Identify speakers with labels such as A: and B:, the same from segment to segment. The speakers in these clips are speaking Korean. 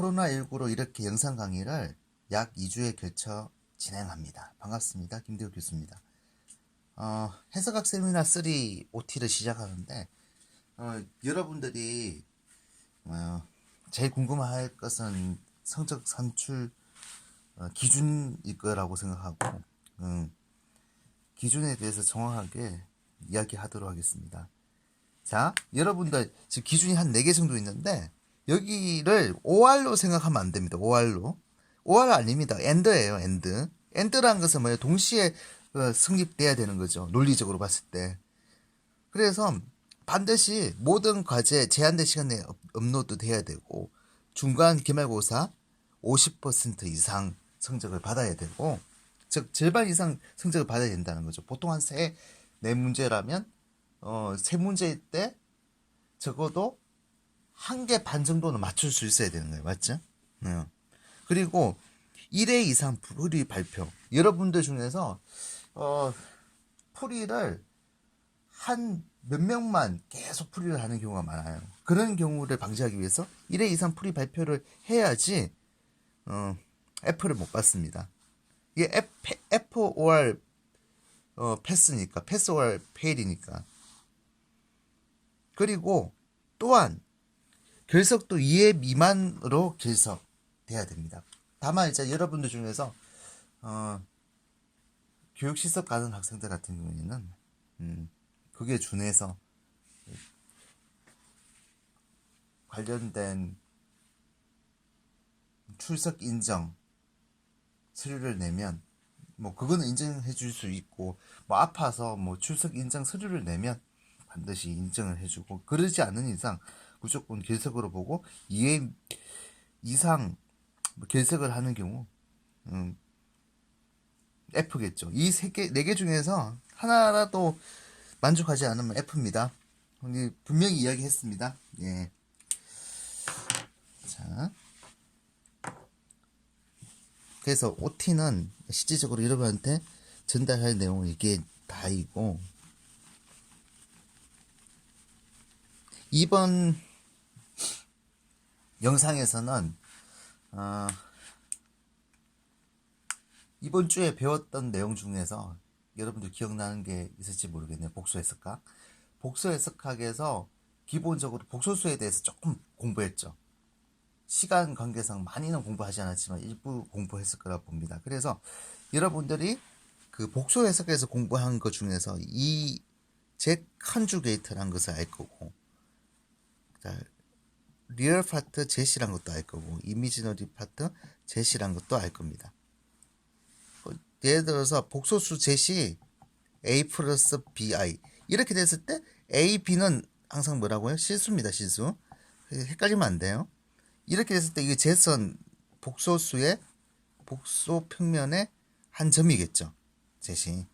A: 코로나19로 이렇게 영상 강의를 약 2주에 걸쳐 진행합니다. 반갑습니다. 김대우 교수입니다. 해석학 세미나 3 OT를 시작하는데 여러분들이 제일 궁금할 것은 성적 산출 기준일 거라고 생각하고 기준에 대해서 정확하게 이야기하도록 하겠습니다. 자, 여러분들 지금 기준이 한 4개 정도 있는데 여기를 OR로 생각하면 안 됩니다. OR로. OR 아닙니다. AND예요. AND. AND라는 것은 뭐예요? 동시에 성립돼야 되는 거죠. 논리적으로 봤을 때. 그래서 반드시 모든 과제 제한된 시간 내에 업로드 돼야 되고 중간 기말고사 50% 이상 성적을 받아야 되고 즉 절반 이상 성적을 받아야 된다는 거죠. 보통 한 4문제라면 3문제일 때 적어도 1개 반 정도는 맞출 수 있어야 되는 거예요. 맞죠? 그리고 1회 이상 풀이 발표. 여러분들 중에서 풀이를 한 몇 명만 계속 풀이를 하는 경우가 많아요. 그런 경우를 방지하기 위해서 1회 이상 풀이 발표를 해야지 F를 못 받습니다. 이게 F or 패스니까, 패스 or 페일이니까. 그리고 또한 결석도 2회 미만으로 결석돼야 됩니다. 다만 이제 여러분들 중에서 교육실습 가는 학생들 같은 경우에는 그게 준해서 관련된 출석 인정 서류를 내면 뭐 그거는 인정해 줄 수 있고 뭐 아파서 뭐 출석 인정 서류를 내면 반드시 인정을 해주고 그러지 않는 이상 무조건 결석으로 보고 2회 이상 결석을 하는 경우 F겠죠. 이 4개 중에서 하나라도 만족하지 않으면 F입니다. 분명히 이야기했습니다. 예. 자, 그래서 OT는 실질적으로 여러분한테 전달할 내용은 이게 다이고 이번 영상에서는 이번 주에 배웠던 내용 중에서 여러분들 기억나는 게 있을지 모르겠네요. 복수 해석학. 복수 해석학에서 기본적으로 복소수에 대해서 조금 공부했죠. 시간 관계상 많이는 공부하지 않았지만 일부 공부했을 거라 봅니다. 그래서 여러분들이 그 복수 해석에서 공부한 것 중에서 이 제 컨주게이트라는 것을 알 거고 리얼 파트 제시란 것도 알 거고 이미지너리 파트 제시란 것도 알 겁니다. 예를 들어서 복소수 제시 A 플러스 BI 이렇게 됐을 때 A, B는 항상 뭐라고요? 실수입니다. 실수. 헷갈리면 안 돼요. 이렇게 됐을 때 이게 제선 복소수의 복소 평면의 한 점이겠죠. 제시.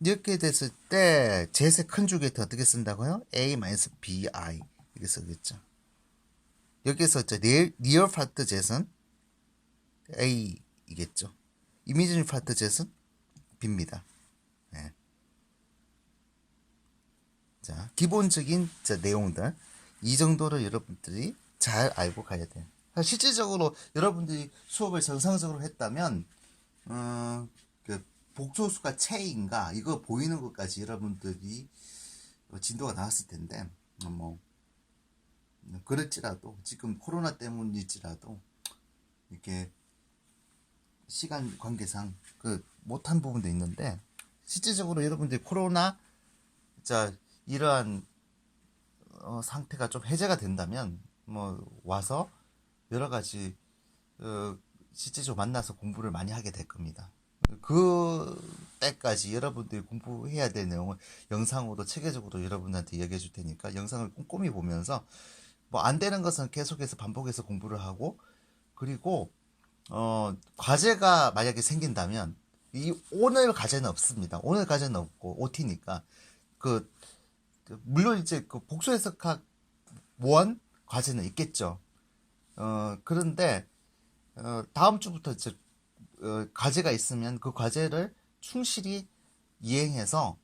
A: 이렇게 됐을 때 제세 컨주게이트 어떻게 쓴다고요? A-BI 이렇게 쓰겠죠. 여기서 리얼 파트 제선 A이겠죠. 이미지너리 파트 제선 B입니다. 네. 자, 기본적인 내용들 이 정도를 여러분들이 잘 알고 가야 돼요. 실질적으로 여러분들이 수업을 정상적으로 했다면 그 복소수가 체인가 이거 보이는 것까지 여러분들이 진도가 나왔을 텐데 뭐 그럴지라도 지금 코로나 때문일지라도 이렇게 시간 관계상 그 못한 부분도 있는데 실질적으로 여러분들이 코로나 이러한 상태가 좀 해제가 된다면 뭐 와서 여러 가지 실제적으로 만나서 공부를 많이 하게 될 겁니다. 그 때까지 여러분들이 공부해야 될 내용을 영상으로 체계적으로 여러분한테 얘기해 줄 테니까 영상을 꼼꼼히 보면서 뭐 안 되는 것은 계속해서 반복해서 공부를 하고 그리고 과제가 만약에 생긴다면 오늘 과제는 없습니다. 오늘 과제는 없고 OT니까 물론 이제 그 복수 해석학 원 과제는 있겠죠. 그런데 다음 주부터 이제 과제가 있으면 그 과제를 충실히 이행해서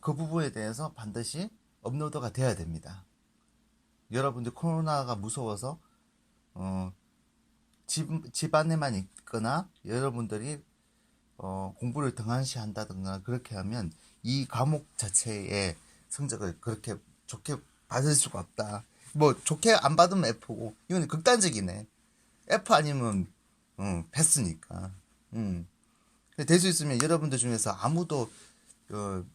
A: 그 부분에 대해서 반드시 업로드가 돼야 됩니다. 여러분들 코로나가 무서워서 어, 집 안에만 있거나 여러분들이 공부를 등한시한다든가 그렇게 하면 이 과목 자체의 성적을 그렇게 좋게 받을 수가 없다. 뭐 좋게 안 받으면 F고 이건 극단적이네. F 아니면 패스니까. 될 수 있으면 여러분들 중에서 아무도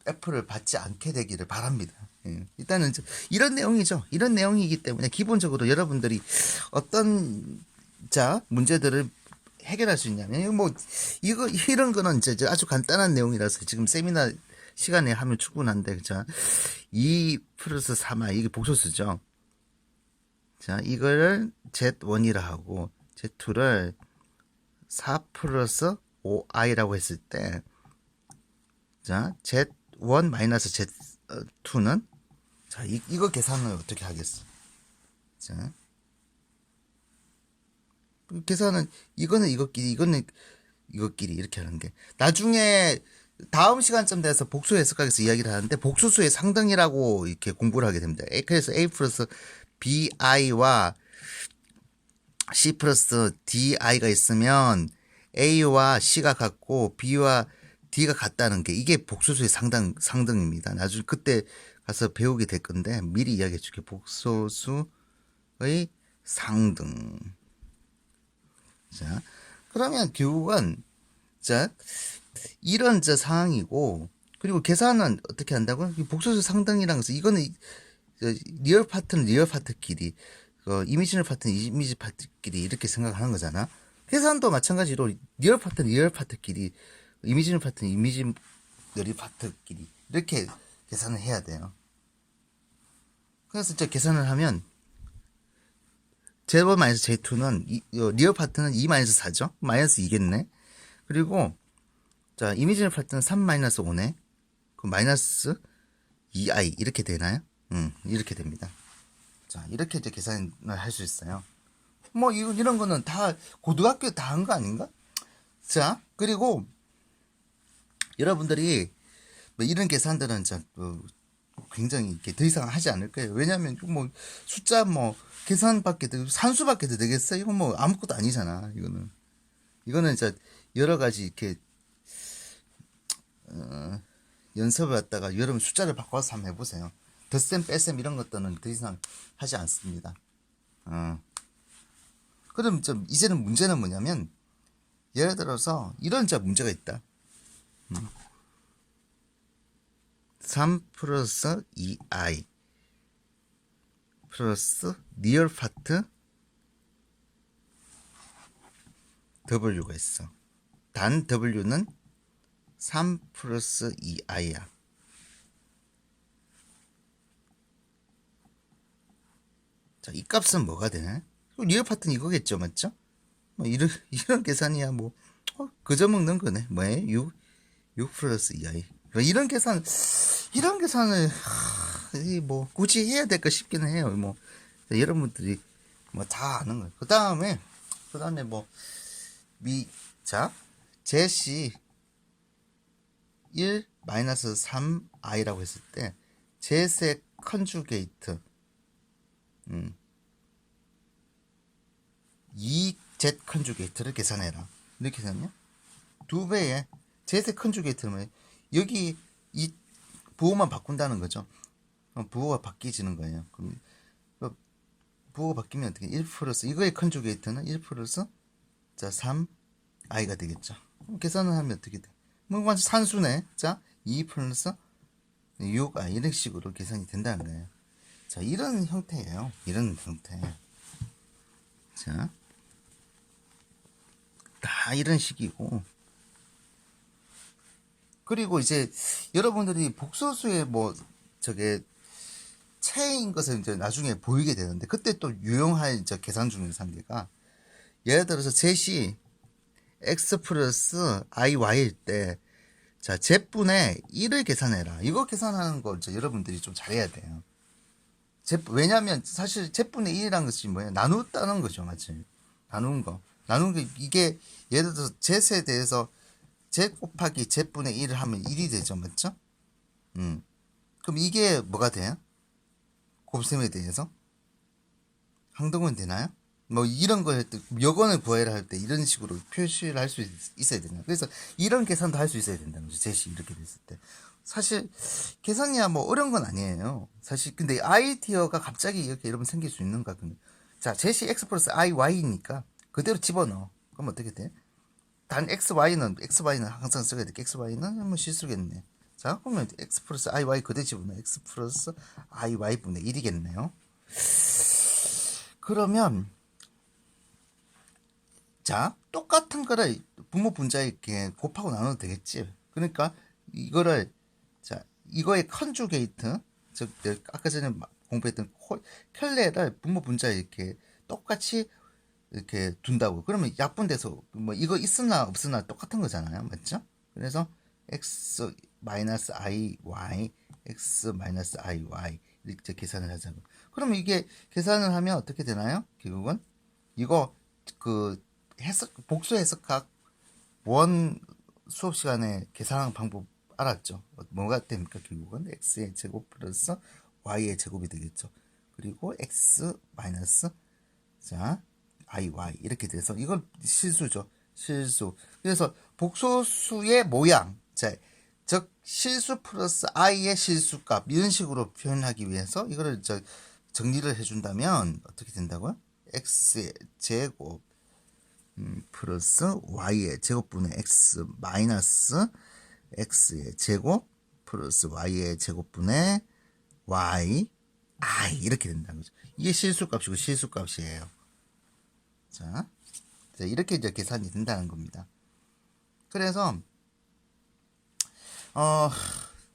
A: F를 받지 않게 되기를 바랍니다. 일단은 이런 내용이죠. 이런 내용이기 때문에 기본적으로 여러분들이 어떤 문제들을 해결할 수 있냐면 이런 거는 이제 아주 간단한 내용이라서 지금 세미나 시간에 하면 충분한데 자, 2 플러스 3i 이게 복소수죠. 자, 이거를 Z1이라 하고 Z2를 4 플러스 5i라고 했을 때 자, Z1 마이너스 Z2는 자, 이거 계산을 어떻게 하겠어? 자, 계산은 이거는 이거끼리 이렇게 하는 게 나중에 다음 시간쯤 돼서 복수 해석학에서 이야기를 하는데 복수수의 상등이라고 이렇게 공부를 하게 됩니다. 그래서 A 플러스 BI와 C 플러스 DI가 있으면 A와 C가 같고 B와 D가 같다는 게 이게 복소수의 상등입니다. 나중에 그때 가서 배우게 될 건데 미리 이야기해 줄게. 복소수의 상등. 자, 그러면 결국은 자 이런 상황이고 그리고 계산은 어떻게 한다고? 복소수 상등이라는 것은 이거는 리얼 파트는 리얼 파트끼리 이미지널 파트는 이미지 파트끼리 이렇게 생각하는 거잖아. 계산도 마찬가지로 리얼 파트는 리얼 파트끼리 이미지널 파트는 이미지널 파트끼리 이렇게 계산을 해야 돼요. 그래서 이제 계산을 하면 Z1 마이너스 Z2는 리얼 파트는 2 마이너스 4죠. 마이너스 2겠네. 그리고 자 이미지널 파트는 3 마이너스 5네. 그 마이너스 2i 이렇게 되나요? 이렇게 됩니다. 자 이렇게 이제 계산을 할 수 있어요. 뭐 이런 거는 다 고등학교 다 한 거 아닌가? 자 그리고 여러분들이 뭐 이런 계산들은 굉장히 이렇게 더 이상 하지 않을 거예요. 왜냐하면 뭐 숫자 뭐 계산밖에 산수밖에 더 되겠어? 이건 뭐 아무것도 아니잖아. 이거는 이제 여러 가지 이렇게 연습을 했다가 여러분 숫자를 바꿔서 한번 해보세요. 덧셈 뺄셈 이런 것들은 더 이상 하지 않습니다. 그럼 이제는 문제는 뭐냐면 예를 들어서 이런 문제가 있다. 3 플러스 2i 플러스 리얼 파트 w가 있어. 단 w는 3 플러스 2i야. 자, 이 값은 뭐가 되나? 리얼 파트는 이거겠죠, 맞죠? 뭐 이런 계산이야 뭐 그저 먹는 거네. 뭐에 6 플러스 2i. 이런 계산을 뭐 굳이 해야 될까 싶기는 해요. 뭐 여러분들이 뭐 다 아는 거예요. 그 다음에 뭐 제시 1 마이너스 3i라고 했을 때 제세 컨주게이트 2z 컨주게이트를 계산해라. 이렇게 되면 2배의 제세 컨주게이트는 여기 이 부호만 바꾼다는 거죠. 부호가 바뀌지는 거예요. 그럼 부호가 바뀌면 어떻게 1 플러스 이거의 컨주게이트는 1 플러스 3i가 되겠죠. 계산을 하면 어떻게 돼? 뭐 완전 산수네. 자, 2 플러스 6i 이런 식으로 계산이 된다는 거예요. 자, 이런 형태예요. 이런 형태. 자, 다 이런 식이고. 그리고 이제 여러분들이 복소수의 체인 것을 이제 나중에 보이게 되는데 그때 또 유용할 계산 중에서 한 개가 예를 들어서 zet이 x 플러스 iy일 때 자, z분의 1을 계산해라. 이거 계산하는 거 여러분들이 좀 잘해야 돼요. 왜냐면 사실 z분의 1이라는 것이 뭐예요? 나누었다는 거죠. 맞지? 나눈 거. 이게 예를 들어서 z에 대해서 z 곱하기 z분의 1을 하면 1이 되죠. 맞죠? 그럼 이게 뭐가 돼요? 곱셈에 대해서? 항등은 되나요? 뭐 이런 걸 할 때 여건을 구해라 할 때 이런 식으로 표시를 할 수 있어야 된다. 그래서 이런 계산도 할 수 있어야 된다는 거죠. 제시 이렇게 됐을 때. 사실 계산이야 뭐 어려운 건 아니에요. 사실 근데 I 티어가 갑자기 이렇게 여러분 생길 수 있는가? 자, 제시 x 플러스 I y니까 그대로 집어넣어. 그럼 어떻게 돼? 단 xy는 항상 써야 돼. xy는 뭐 실수겠네. 자, 그러면 x 플러스 iy 그대로 집어넣어. x 플러스 iy 분의 1이겠네요. 그러면 자, 똑같은 거를 분모 분자에 이렇게 곱하고 나눠도 되겠지. 그러니까 이거를 자, 이거의 컨주게이트 즉 아까 전에 공부했던 켤레를 분모 분자에 이렇게 똑같이 이렇게 둔다고. 그러면 약분돼서 뭐 이거 있으나 없으나 똑같은 거잖아요. 맞죠? 그래서 x 마이너스 iy x 마이너스 iy 이렇게 계산을 하자고. 그러면 이게 계산을 하면 어떻게 되나요? 결국은 이거 그 복수 해석학 원 수업 시간에 계산하는 방법 알았죠? 뭐가 됩니까? 결국은 x의 제곱 플러스 y의 제곱이 되겠죠. 그리고 x 마이너스 자 iy 이렇게 돼서 이건 실수죠. 실수. 그래서 복소수의 모양, 즉 실수 플러스 i의 실수값 이런 식으로 표현하기 위해서 이거를 정리를 해준다면 어떻게 된다고요? x의 제곱 플러스 y의 제곱분의 x 마이너스 x의 제곱 플러스 y의 제곱분의 y i 이렇게 된다는 거죠. 이게 실수값이고 실수값이에요. 자, 이렇게 이제 계산이 된다는 겁니다. 그래서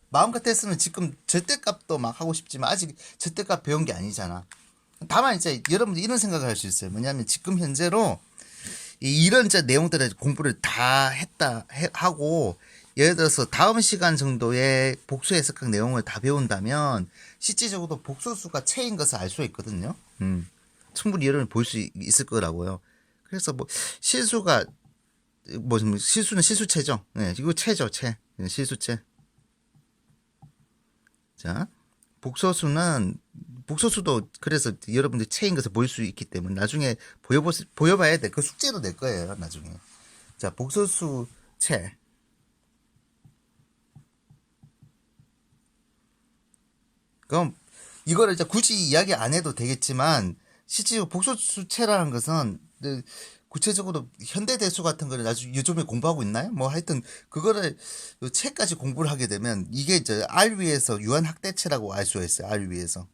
A: 마음 같았으면 지금 절대값도 막 하고 싶지만 아직 절대값 배운 게 아니잖아. 다만 이제 여러분들 이런 생각을 할 수 있어요. 뭐냐면 지금 현재로 이런 내용들의 공부를 다 하고 예를 들어서 다음 시간 정도의 복수 해석학 내용을 다 배운다면 실질적으로 복소수가 체인 것을 알 수 있거든요. 충분히 여러분 볼 수 있을 거라고요. 그래서 뭐 실수가 뭐 실수는 실수체죠. 네, 이거 체죠, 체. 실수체. 자, 복소수도 그래서 여러분들 체인 것을 볼 수 있기 때문에 나중에 보여봐야 돼. 그 숙제로 낼 거예요, 나중에. 자, 복소수 체. 그럼 이거를 이제 굳이 이야기 안 해도 되겠지만 실제로 복소수체라는 것은 구체적으로 현대대수 같은 거를 아주 요즘에 공부하고 있나요? 뭐 하여튼 그거를 체까지 공부를 하게 되면 이게 이제 R 위에서 유한학대체라고 알 수가 있어요. R 위에서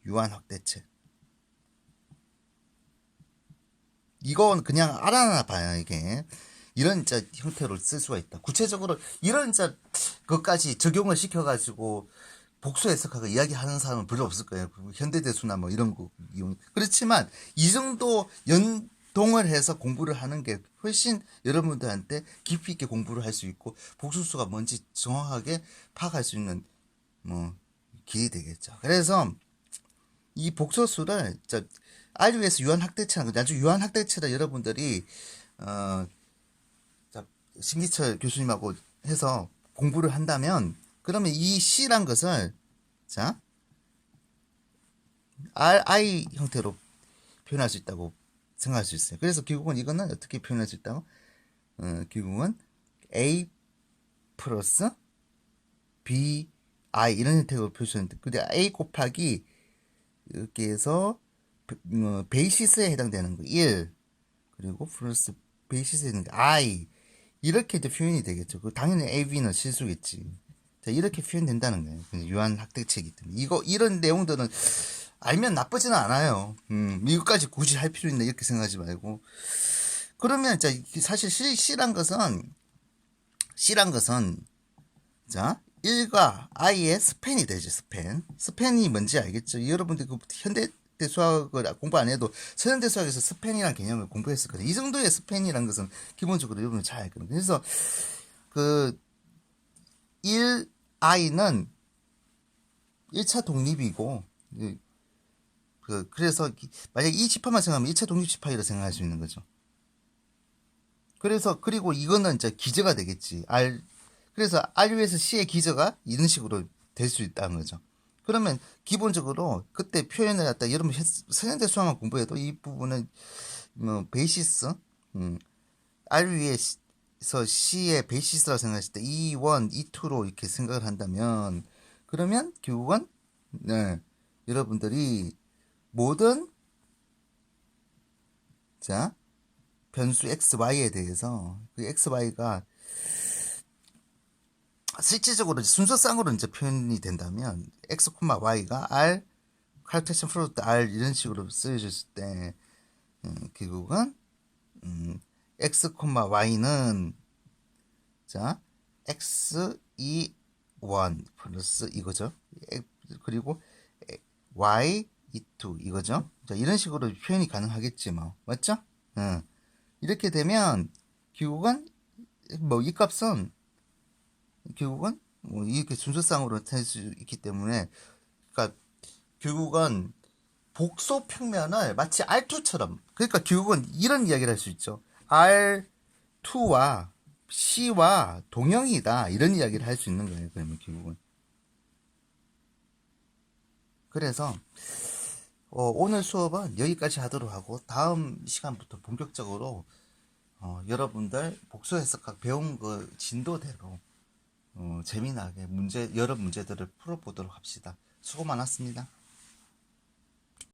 A: 유한학대체. 이건 그냥 알아나 봐요. 이게 이런 형태로 쓸 수가 있다. 구체적으로 이런 것까지 적용을 시켜가지고 복수 해석학을 이야기하는 사람은 별로 없을 거예요. 현대대수나 뭐 이런 거. 그렇지만 이 정도 연동을 해서 공부를 하는 게 훨씬 여러분들한테 깊이 있게 공부를 할 수 있고 복수수가 뭔지 정확하게 파악할 수 있는 뭐 길이 되겠죠. 그래서 이 복소수를 RU에서 유한학대체라는 거 나중에 유한학대체를 여러분들이 신기철 교수님하고 해서 공부를 한다면 그러면 이 C란 것을 자 RI 형태로 표현할 수 있다고 생각할 수 있어요. 그래서 결국은 이거는 어떻게 표현할 수 있다고? 결국은 A 플러스 BI 이런 형태로 표시하는데 근데 A 곱하기 이렇게 해서 베이시스에 해당되는 거 1 그리고 플러스 베이시스에 해당되는 거 I 이렇게 이제 표현이 되겠죠. 당연히 AB는 실수겠지. 자, 이렇게 표현된다는 거예요. 유한학대체이기 때문에. 이런 내용들은 알면 나쁘지는 않아요. 이것까지 굳이 할 필요 있나 이렇게 생각하지 말고. 그러면 사실 C란 것은 자, 1과 I의 스팬이 되죠. 스팬이 뭔지 알겠죠? 여러분들 현대대 수학을 공부 안 해도 서현대 수학에서 스팬이라는 개념을 공부했었거든요. 이 정도의 스팬이라는 것은 기본적으로 여러분이 잘 알거든요. 그래서 1I는 1차 독립이고 그래서 만약 이 집합만 생각하면 1차 독립 집합이라고 생각할 수 있는 거죠. 그리고 이거는 기저가 되겠지. 그래서 R에서 C의 기저가 이런 식으로 될 수 있다는 거죠. 그러면 기본적으로 그때 표현을 갖다 여러분 세련된 수학만 공부해도 이 부분은 뭐 베이시스, R 위에서 C의 베이시스라고 생각했을 때 E1, E2로 이렇게 생각을 한다면 그러면 결국은 네, 여러분들이 모든 자 변수 x, y에 대해서 그 x, y가 실질적으로 순서상으로 이제 표현이 된다면 x, y가 r, 칼텍션 프로덕트 r 이런 식으로 쓰여졌을 때 결국은 x, y는 자 x, 2, 1 플러스 이거죠. 그리고 y, 2, 이거죠. 자, 이런 식으로 표현이 가능하겠지 뭐. 맞죠? 이렇게 되면 결국은 뭐 이 값은 결국은 뭐 이렇게 순서상으로 될 수 있기 때문에 그러니까 결국은 복소 평면을 마치 R2처럼 그러니까 결국은 이런 이야기를 할 수 있죠. R2와 C와 동형이다 이런 이야기를 할 수 있는 거예요. 그러면 결국은 그래서 오늘 수업은 여기까지 하도록 하고 다음 시간부터 본격적으로 여러분들 복수 해석학 배운 그 진도대로 재미나게 여러 문제들을 풀어보도록 합시다. 수고 많았습니다.